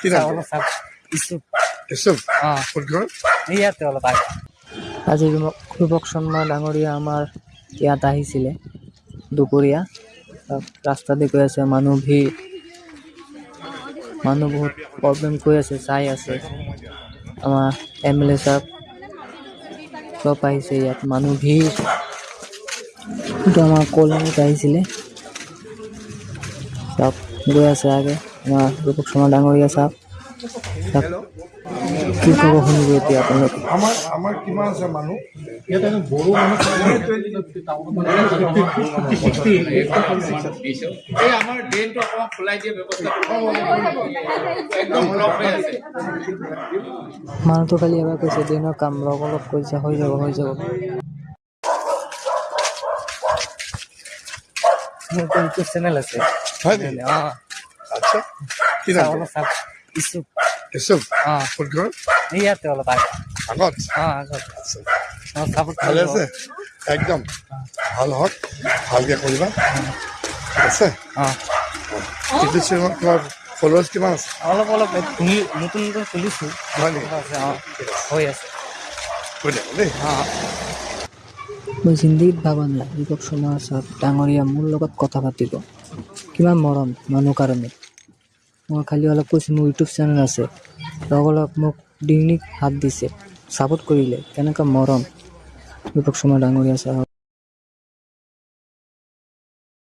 কি নাম অলপ চাওক ইছুক ইছুফ অঁ ক'ত ঘৰ ইয়াতে অলপ আগে আজি ৰূপক শৰ্মা ডাঙৰীয়া আমাৰ ইয়াত আহিছিলে দুপৰীয়া ৰাস্তাতে গৈ আছে মানুহ ভিৰ মানুহ বহুত প্ৰব্লেম কৈ আছে চাই আছে আমাৰ MLA সাহেব চব আহিছে ইয়াত মানুহ ভিৰ কিন্তু আমাৰ কলনীত আহিছিলে চব গৈ আছে আগে আমাৰ ৰূপক শৰ্মা ডাঙৰীয়া সাহেব কি ক'ব শুনিব এতিয়া আপোনালোকে আমাৰ কিমান আছে মানুহ ইয়াত বড়ো মানুহ মানুহটো খালি এবাৰ কৈছে দিনৰ কাম অলপ কৈছে হৈ যাব মোৰ ইউটিউব চেনেল আছে হয় নেকি অঁ আচ্ছা কি নাম অলপ চাওক ইছুক ইছুফ অঁ ক'ত ঘৰ ইয়াতে অলপ আগে আগত অঁ আগত আচ্ছা চাপোৰ্ট ভালে আছে একদম ভাল হওক ভালকৈ কৰিবা ঠিক আছে অঁ ইউটিউব চেনেলত তোমাৰ ফলোৱাৰ্ছ কিমান আছে অলপ নতুন খুলিছোঁ হয় নেকি আছে অঁ হৈ আছে কৈ থাকা দেই অঁ মই জিন্দগীত ভাবা নাই ৰূপক শৰ্মা সাহেব ডাঙৰীয়া মোৰ লগত কথা পাতিব কিমান মৰম মানুহ কাৰণে মই খালি অলপ কৈছোঁ মোৰ ইউটিউব চেনেল আছে লগ মোক ডিঙিত হাত দিছে ছাপোৰ্ট কৰিলে কেনেকুৱা মৰম ৰূপক শৰ্মা ডাঙৰীয়া সাহেব